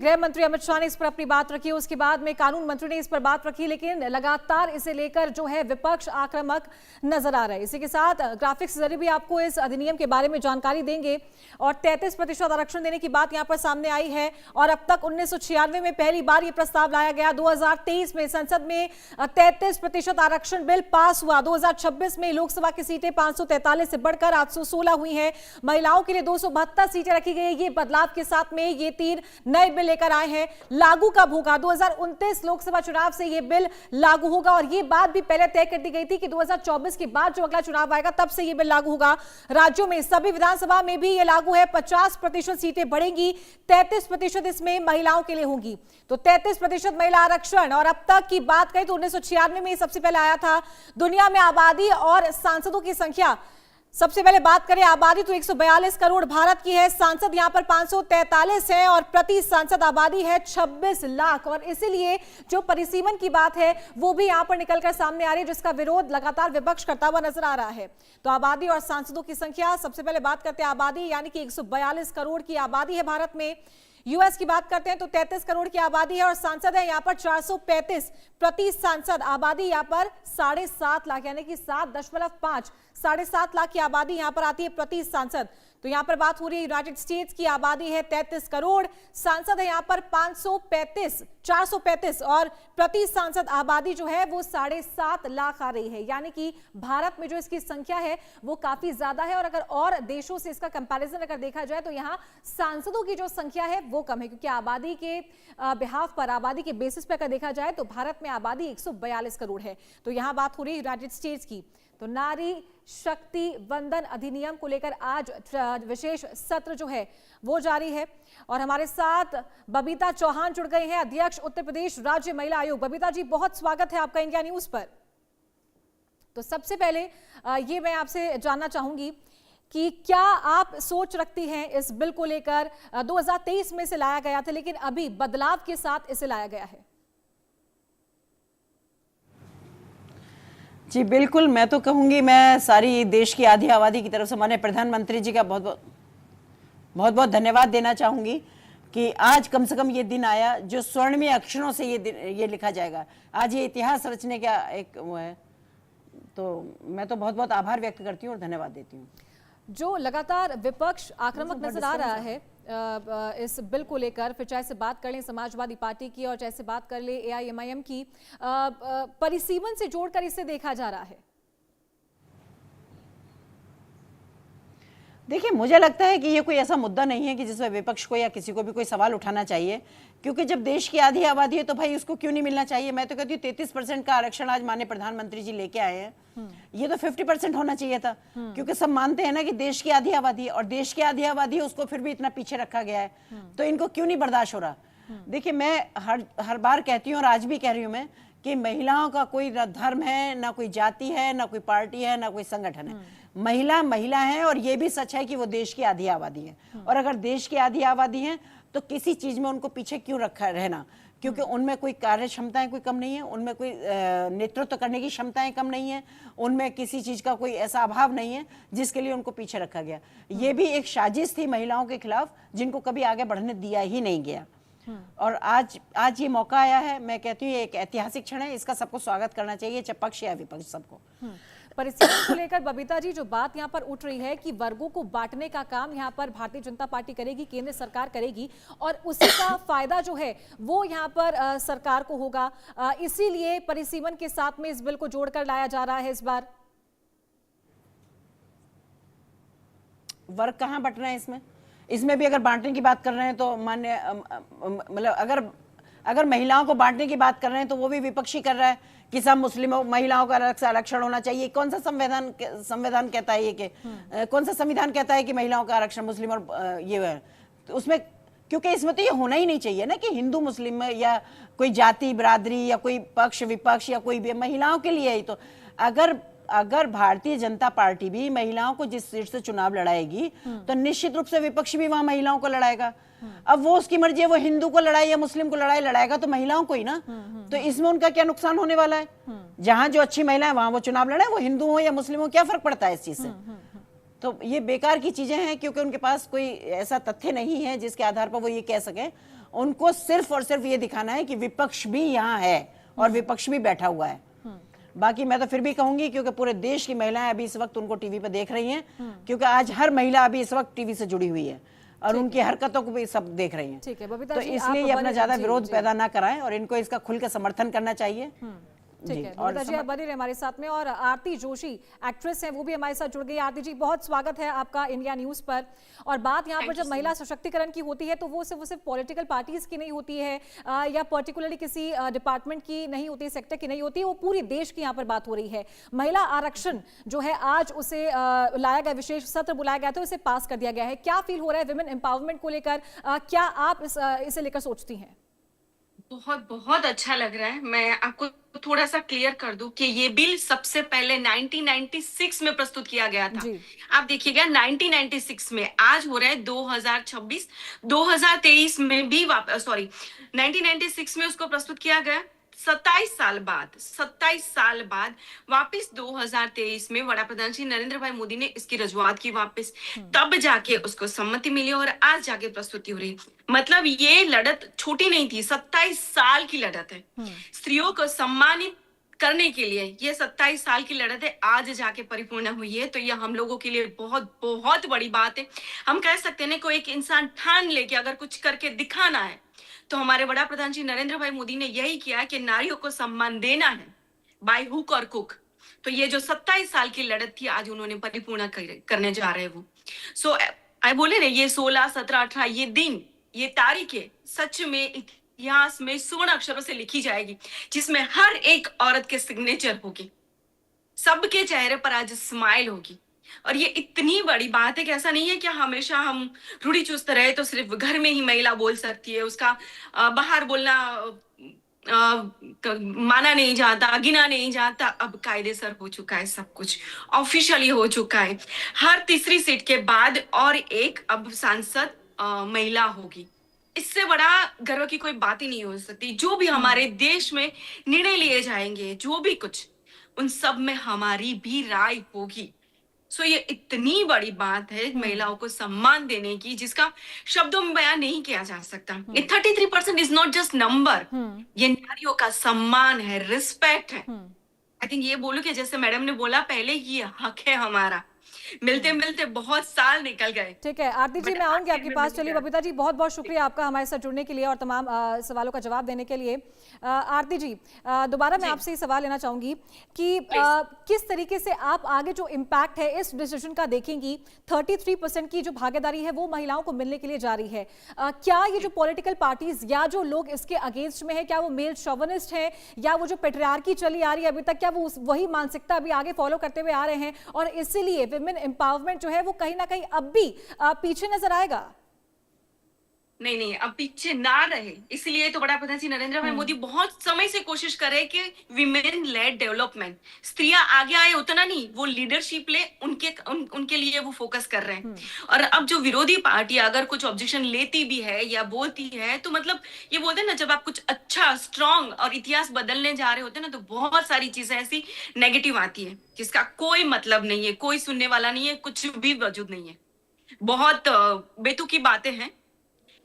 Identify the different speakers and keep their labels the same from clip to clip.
Speaker 1: गृह मंत्री अमित शाह ने इस पर अपनी बात रखी, उसके बाद में कानून मंत्री ने इस पर बात रखी, लेकिन लगातार इसे लेकर जो है विपक्ष आक्रामक नजर आ रहा है। इसी के साथ ग्राफिक्स जरिए भी आपको इस अधिनियम के बारे में जानकारी देंगे। और 33% आरक्षण देने की बात यहां पर सामने आई है और अब तक 1996 में पहली बार यह प्रस्ताव लाया गया। 2023 में संसद में 33% आरक्षण बिल पास हुआ। 2026 में लोकसभा की सीटें 543 से बढ़कर 816 हुई हैं। महिलाओं के लिए 272 सीटें रखी गई। ये बदलाव के साथ में ये 3 नए बिल लेकर आए हैं। लागू कब होगा? 2029 लोकसभा चुनाव से ये बिल लागू होगा और ये बात भी पहले तय कर दी गई थी कि 2024 के बाद जो अगला चुनाव आएगा तब से ये बिल लागू होगा। राज्यों में सभी विधानसभा में भी ये लागू है। 50% सीटें बढ़ेंगी, 33% इसमें महिलाओं के लिए होंगी। तो 33% महिला आरक्षण। और अब तक की बात करें तो 1996 में सबसे पहले आया था। दुनिया में आबादी और सांसदों की संख्या, सबसे पहले बात करें आबादी तो 142 करोड़ भारत की है। सांसद यहां पर 543 हैं और प्रति सांसद आबादी है 26 लाख। और इसीलिए जो परिसीमन की बात है वो भी यहां पर निकलकर सामने आ रही है, जिसका विरोध लगातार विपक्ष करता हुआ नजर आ रहा है। तो आबादी और सांसदों की संख्या, सबसे पहले बात करते हैं आबादी, यानी कि 142 करोड़ की आबादी है भारत में। यूएस की बात करते हैं तो 33 करोड़ की आबादी है और सांसद है यहां पर 435 प्रति सांसद। आबादी यहां पर 7.5 लाख, यानी कि 7.5, 7.5 लाख की आबादी यहां पर आती है प्रति सांसद। तो यहां पर बात हो रही है यूनाइटेड स्टेट्स की आबादी है 33 करोड़, सांसद है यहां पर 435 और प्रति सांसद आबादी जो है वो 7.5 लाख आ रही है। यानी कि भारत में जो इसकी संख्या है वो काफी ज्यादा है। और अगर और देशों से इसका कंपैरिजन अगर देखा जाए तो यहां सांसदों की जो संख्या है वो कम है, क्योंकि आबादी के बिहाफ पर, आबादी के बेसिस पर अगर देखा जाए तो भारत में आबादी 142 करोड़ है। तो यहां बात हो रही है यूनाइटेड स्टेट्स की। तो नारी शक्ति वंदन अधिनियम को लेकर आज विशेष सत्र जो है वो जारी है। और हमारे साथ बबीता चौहान जुड़ गए हैं, अध्यक्ष उत्तर प्रदेश राज्य महिला आयोग। बबीता जी, बहुत स्वागत है आपका इंडिया न्यूज पर। तो सबसे पहले ये मैं आपसे जानना चाहूंगी कि क्या आप सोच रखती हैं इस बिल को लेकर? 2023 में इसे लाया गया था, लेकिन अभी बदलाव के साथ इसे लाया गया है।
Speaker 2: जी बिल्कुल, मैं तो कहूँगी, मैं सारी देश की आधी आबादी की तरफ से माननीय प्रधानमंत्री जी का बहुत बहुत धन्यवाद देना चाहूँगी कि आज कम से कम ये दिन आया जो स्वर्णमय अक्षरों से ये लिखा जाएगा। आज ये इतिहास रचने का एक वो है, तो मैं तो बहुत बहुत आभार व्यक्त करती हूँ और धन्यवाद देती हूँ।
Speaker 1: जो लगातार विपक्ष आक्रामक नजर आ रहा है इस बिल को लेकर, फिर चाहे से बात कर लें समाजवादी पार्टी की और चाहे से बात कर ले AIMIM की, परिसीमन से जोड़कर इसे देखा जा रहा है।
Speaker 2: देखिए, मुझे लगता है कि ये कोई ऐसा मुद्दा नहीं है कि जिसमें विपक्ष को या किसी को भी कोई सवाल उठाना चाहिए, क्योंकि जब देश की आधी आबादी है तो भाई उसको क्यों नहीं मिलना चाहिए। मैं तो कहती हूँ 33% का आरक्षण आज माननीय प्रधानमंत्री जी लेके आए हैं, ये तो 50% होना चाहिए था, क्योंकि सब मानते हैं ना कि देश की आधी आबादी है और देश की आधी आबादी है उसको फिर भी इतना पीछे रखा गया है, तो इनको क्यों नहीं बर्दाश्त हो रहा। देखिए, मैं हर बार कहती हूँ और आज भी कह रही हूँ मैं कि महिलाओं का कोई ना धर्म है, ना कोई जाति है, ना कोई पार्टी है, ना कोई संगठन है। महिला है और ये भी सच है कि वो देश की आधी आबादी है। और अगर देश की आधी आबादी है तो किसी चीज में उनको पीछे क्यों रखा रहना, क्योंकि उनमें कोई कार्य क्षमताएं कोई कम नहीं है, उनमें कोई नेतृत्व करने की क्षमताएं कम नहीं है, उनमें किसी चीज का कोई ऐसा अभाव नहीं है जिसके लिए उनको पीछे रखा गया। ये भी एक साजिश थी महिलाओं के खिलाफ जिनको कभी आगे बढ़ने दिया ही नहीं गया। और आज ये मौका आया है। मैं कहती हूँ ये एक ऐतिहासिक क्षण है, इसका सबको स्वागत करना चाहिए, चाहे पक्ष या विपक्ष सबको।
Speaker 1: परिस्थितियों को लेकर बबीता जी, जो बात यहाँ पर उठ रही है कि वर्गों को बांटने का काम यहाँ पर भारतीय जनता पार्टी करेगी, केंद्र सरकार करेगी और उसी का फायदा जो है वो यहाँ पर सरकार को होगा, इसीलिए परिसीमन के साथ में इस बिल को जोड़कर लाया जा रहा है इस बार।
Speaker 2: वर्ग कहाँ बट रहे हैं इसमें भी अगर बांटने की बात कर रहे हैं तो मान्य मतलब अगर महिलाओं को बांटने की बात कर रहे हैं तो वो भी विपक्षी कर रहा है कि सब मुस्लिमों महिलाओं का अलग से आरक्षण होना चाहिए। कौन सा संविधान कहता है ये कि कौन सा संविधान कहता है कि महिलाओं का आरक्षण मुस्लिम और ये है, तो उसमें क्योंकि इसमें तो ये होना ही नहीं चाहिए ना कि हिंदू मुस्लिम में या कोई जाति बिरादरी या कोई पक्ष विपक्ष या कोई भी, महिलाओं के लिए ही तो। अगर भारतीय जनता पार्टी भी महिलाओं को जिस सीट से चुनाव लड़ाएगी तो निश्चित रूप से विपक्ष भी वहां महिलाओं को लड़ाएगा। अब वो उसकी मर्जी है, वो हिंदू को लड़ाए या मुस्लिम को लड़ाएगा तो महिलाओं को ही ना। तो इसमें उनका क्या नुकसान होने वाला है? जहां जो अच्छी महिला है वहां वो चुनाव लड़ाए, वो हिंदू हो या मुस्लिम हो, क्या फर्क पड़ता है इस चीज से? तो ये बेकार की चीजें हैं, क्योंकि उनके पास कोई ऐसा तथ्य नहीं है जिसके आधार पर वो ये कह सके। उनको सिर्फ और सिर्फ ये दिखाना है कि विपक्ष भी यहाँ है और विपक्ष भी बैठा हुआ है। बाकी मैं तो फिर भी कहूंगी, क्योंकि पूरे देश की महिलाएं अभी इस वक्त उनको टीवी पे देख रही हैं, क्योंकि आज हर महिला अभी इस वक्त टीवी से जुड़ी हुई है और उनकी हरकतों को भी सब देख रही हैं।
Speaker 1: ठीक है बबीता
Speaker 2: तो
Speaker 1: जी,
Speaker 2: इसलिए
Speaker 1: आप
Speaker 2: ये अपना
Speaker 1: बने-
Speaker 2: ज्यादा
Speaker 1: जी,
Speaker 2: विरोध
Speaker 1: जी।
Speaker 2: पैदा ना कराएं और इनको इसका खुल के समर्थन करना चाहिए।
Speaker 1: ठीक है बबीता जी, आप बने रहे हमारे साथ में। और आरती जोशी एक्ट्रेस हैं, वो भी हमारे साथ जुड़ गई। आरती जी, बहुत स्वागत है आपका इंडिया न्यूज पर। और बात यहाँ पर जब महिला सशक्तिकरण की होती है तो वो सिर्फ पॉलिटिकल पार्टीज की नहीं होती है या पर्टिकुलरली किसी डिपार्टमेंट की नहीं होती, सेक्टर की नहीं होती, वो पूरी देश की यहाँ पर बात हो रही है। महिला आरक्षण जो है आज उसे लाया गया, विशेष सत्र बुलाया गया था, उसे पास कर दिया गया है। क्या फील हो रहा है विमेन एम्पावरमेंट को लेकर? क्या आप इसे लेकर सोचती हैं?
Speaker 3: बहुत बहुत अच्छा लग रहा है। मैं आपको थोड़ा सा क्लियर कर दूं कि ये बिल सबसे पहले 1996 में प्रस्तुत किया गया था।
Speaker 1: जी।
Speaker 3: आप देखिएगा 1996 में, आज हो रहा है 2026, 2023 में भी 1996 में उसको प्रस्तुत किया गया। 27 साल बाद वापस 2023 में वड़ा प्रधान श्री नरेंद्र भाई मोदी ने इसकी रजूआत की वापस, तब जाके उसको सम्मति मिली और आज जाके प्रस्तुति हो रही। मतलब ये लड़त छोटी नहीं थी, 27 साल की लड़त है। स्त्रियों को सम्मानित करने के लिए ये 27 साल की लड़त है, आज जाके परिपूर्ण हुई है। तो ये हम लोगों के लिए बहुत बहुत बड़ी बात है। हम कह सकते हैं कोई एक इंसान ठान ले कि अगर कुछ करके दिखाना है तो हमारे बड़ा प्रधान जी नरेंद्र भाई मोदी ने यही किया कि नारियों को सम्मान देना है बाय हुक और कुक। तो ये जो 27 साल की लड़त थी, आज उन्होंने परिपूर्ण करने जा रहे हैं वो। सो आई बोले ना, ये 16, 17, 18 ये दिन, ये तारीखें सच में इतिहास में स्वर्ण अक्षरों से लिखी जाएगी, जिसमें हर एक औरत के सिग्नेचर होगी, सबके चेहरे पर आज स्माइल होगी। और ये इतनी बड़ी बात है कि ऐसा नहीं है कि हमेशा हम रूढ़ी चुस्त रहे तो सिर्फ घर में ही महिला बोल सकती है, उसका बाहर बोलना माना नहीं जाता, गिना नहीं जाता। अब कायदेसर हो चुका है, सब कुछ ऑफिशियली हो चुका है। हर तीसरी सीट के बाद और एक अब सांसद महिला होगी। इससे बड़ा गर्व की कोई बात ही नहीं हो सकती। जो भी हमारे देश में निर्णय लिए जाएंगे, जो भी कुछ, उन सब में हमारी भी राय होगी। सो ये इतनी बड़ी बात है महिलाओं को सम्मान देने की, जिसका शब्दों में बयान नहीं किया जा सकता। ये 33% इज नॉट जस्ट नंबर, ये नारियों का सम्मान है, रिस्पेक्ट है। आई थिंक ये बोलूं कि जैसे मैडम ने बोला पहले, ये हक है हमारा। मिलते मिलते बहुत साल निकल गए।
Speaker 1: ठीक है आरती जी, मैं आऊंगी आपके पास। चलिए बबीता जी, बहुत बहुत शुक्रिया आपका हमारे साथ जुड़ने के लिए और तमाम सवालों का जवाब देने के लिए। आरती जी, दोबारा मैं आपसे ये सवाल लेना चाहूंगी कि किस तरीके से आप आगे जो इम्पैक्ट है इस डिसीजन का देखेंगी। 33% की जो भागीदारी है वो महिलाओं को मिलने के लिए जा रही है। क्या ये जो पॉलिटिकल पार्टीज या जो लोग इसके अगेंस्ट में है, क्या वो मेल शोविनिस्ट है या वो जो पेट्रियार्की चली आ रही है अभी तक, क्या वो वही मानसिकता अभी आगे फॉलो करते हुए आ रहे हैं और इसीलिए विमेन एम्पावरमेंट जो है वो कहीं ना कहीं अब भी पीछे नजर आएगा?
Speaker 3: नहीं, अब पीछे ना रहे। इसलिए तो बड़ा प्रधान जी नरेंद्र भाई मोदी बहुत समय से कोशिश कर रहे हैं कि विमेन लेड डेवलपमेंट, स्त्रियां आगे आए उतना नहीं, वो लीडरशिप ले, उनके लिए वो फोकस कर रहे हैं। और अब जो विरोधी पार्टी अगर कुछ ऑब्जेक्शन लेती भी है या बोलती है, तो मतलब ये बोलते हैं ना, जब आप कुछ अच्छा स्ट्रॉन्ग और इतिहास बदलने जा रहे होते हैं ना, तो बहुत सारी चीजें ऐसी नेगेटिव आती है जिसका कोई मतलब नहीं है, कोई सुनने वाला नहीं है, कुछ भी वजूद नहीं है। बहुत बेतुकी बातें हैं।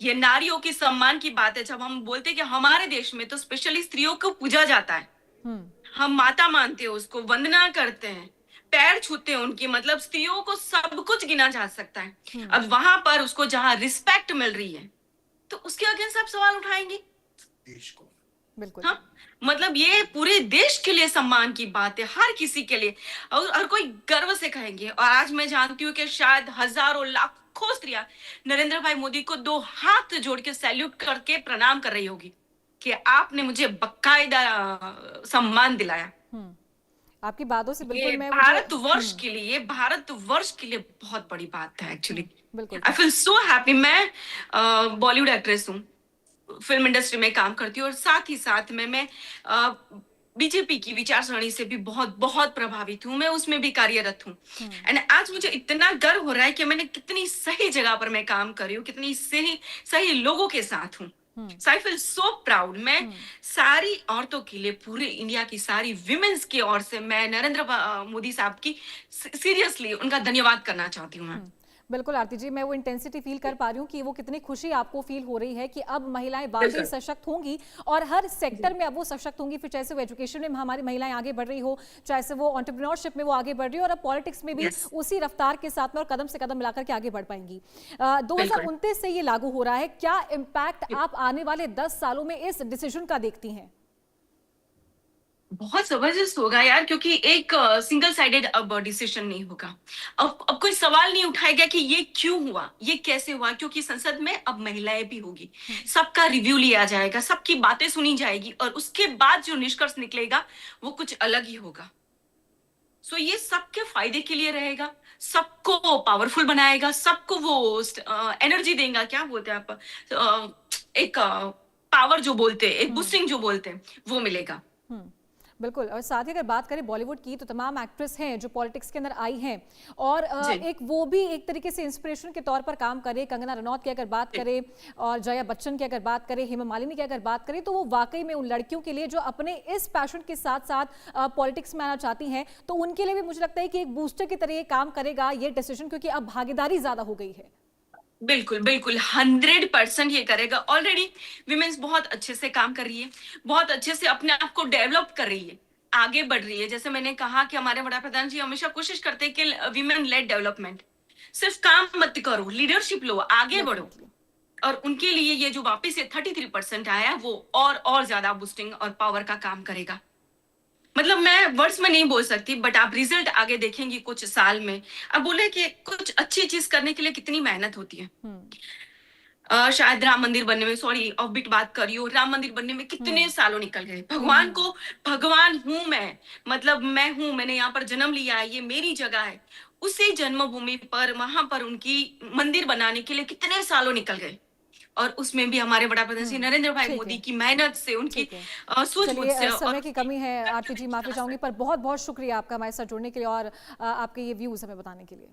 Speaker 3: ये नारियों के सम्मान की बात है। जब हम बोलते हैं कि हमारे देश में तो स्पेशली स्त्रियों को पूजा जाता है, हम माता मानते हैं, उसको वंदना करते हैं, पैर छूते हैं उनकी, मतलब स्त्रियों को सब कुछ गिना जा सकता है। अब वहां पर उसको जहां रिस्पेक्ट मिल रही है, तो उसके अगेंस्ट आप सवाल उठाएंगे
Speaker 4: देश को?
Speaker 1: बिल्कुल।
Speaker 3: हाँ, मतलब ये पूरे देश के लिए सम्मान की बात है, हर किसी के लिए, और हर कोई गर्व से कहेंगे। और आज मैं जानती हूँ कि शायद हजारों लाखों स्त्रियां नरेंद्र भाई मोदी को 2 हाथ जोड़ के सैल्यूट करके प्रणाम कर रही होगी कि आपने मुझे बकायदा सम्मान दिलाया।
Speaker 1: आपकी बातों से बिल्कुल मैं
Speaker 3: भारतवर्ष के लिए बहुत बड़ी बात है एक्चुअली।
Speaker 1: बिल्कुल।
Speaker 3: I feel so happy. मैं बॉलीवुड एक्ट्रेस हूँ, फिल्म इंडस्ट्री में काम करती हूँ, और साथ ही साथ में मैं बीजेपी की विचारसरणी से भी बहुत बहुत प्रभावित हूँ। मैं उसमें भी कार्यरत हूँ। एंड आज मुझे इतना गर्व हो रहा है कि मैंने कितनी सही जगह पर मैं काम कर रही हूँ, कितनी सही लोगों के साथ हूँ। So I feel so proud। मैं सारी औरतों के लिए, पूरे इंडिया की सारी विमेन्स की ओर से मैं नरेंद्र मोदी साहब की सीरियसली उनका धन्यवाद करना चाहती हूँ। मैं
Speaker 1: बिल्कुल आरती जी, मैं वो इंटेंसिटी फील कर पा रही हूँ कि वो कितनी खुशी आपको फील हो रही है कि अब महिलाएं वाकई सशक्त होंगी और हर सेक्टर में अब वो सशक्त होंगी। फिर चाहे से वो एजुकेशन में हमारी महिलाएं आगे बढ़ रही हो, चाहे से वो एंटरप्रेन्योरशिप में वो आगे बढ़ रही हो, और अब पॉलिटिक्स में भी उसी रफ्तार के साथ में और कदम से कदम मिलाकर के आगे बढ़ पाएंगी। 2029 से ये लागू हो रहा है, क्या इम्पैक्ट आप आने वाले 10 सालों में इस डिसीजन का देखती हैं?
Speaker 3: बहुत जबरदस्त होगा यार, क्योंकि एक सिंगल साइडेड अब डिसीजन नहीं होगा। अब कोई सवाल नहीं उठाएगा कि ये क्यों हुआ, ये कैसे हुआ, क्योंकि संसद में अब महिलाएं भी होगी। सबका रिव्यू लिया जाएगा, सबकी बातें सुनी जाएगी, और उसके बाद जो निष्कर्ष निकलेगा वो कुछ अलग ही होगा। सो ये सबके फायदे के लिए रहेगा, सबको पावरफुल बनाएगा, सबको वो एनर्जी देगा, क्या बोलते हैं आप, एक पावर जो बोलते हैं, एक बूस्टिंग जो बोलते हैं, वो मिलेगा।
Speaker 1: बिल्कुल। और साथ ही अगर बात करें बॉलीवुड की, तो तमाम एक्ट्रेस हैं जो पॉलिटिक्स के अंदर आई हैं और एक वो भी एक तरीके से इंस्पिरेशन के तौर पर काम करे। कंगना रनौत की अगर बात करें और जया बच्चन की अगर बात करें, हेमा मालिनी की अगर बात करें, तो वो वाकई में उन लड़कियों के लिए जो अपने इस पैशन के साथ साथ पॉलिटिक्स में आना चाहती हैं, तो उनके लिए भी मुझे लगता है कि एक बूस्टर की तरह ये काम करेगा ये डिसीजन, क्योंकि अब भागीदारी ज्यादा हो गई है।
Speaker 3: बिल्कुल बिल्कुल 100% ये करेगा। ऑलरेडी विमेन्स बहुत अच्छे से काम कर रही है, बहुत अच्छे से अपने आप को डेवलप कर रही है, आगे बढ़ रही है। जैसे मैंने कहा कि हमारे वड़ा प्रधान जी हमेशा कोशिश करते हैं कि विमेन लेड डेवलपमेंट, सिर्फ काम मत करो, लीडरशिप लो, आगे बढ़ो। और उनके लिए ये जो वापस से 33% आया, वो और ज्यादा बूस्टिंग और पावर का काम करेगा। मतलब मैं वर्ड्स में नहीं बोल सकती, बट आप रिजल्ट आगे देखेंगी कुछ साल में। अब बोले कि कुछ अच्छी चीज करने के लिए कितनी मेहनत होती है। शायद राम मंदिर बनने में, सॉरी ऑफ बीट बात कर रही हूँ, राम मंदिर बनने में कितने सालों निकल गए। भगवान को भगवान हूं मैं, मतलब मैं हूं, मैंने यहाँ पर जन्म लिया है, ये मेरी जगह है। उसी जन्मभूमि पर वहां पर उनकी मंदिर बनाने के लिए कितने सालों निकल गए, और उसमें भी हमारे बड़ा प्रधान श्री नरेंद्र भाई मोदी की मेहनत से, उनकी सूझबूझ से।
Speaker 1: समय की कमी है आरती जी, माफी चाहूंगी, पर बहुत बहुत शुक्रिया आपका हमारे साथ जुड़ने के लिए और आपके ये व्यूज हमें बताने के लिए।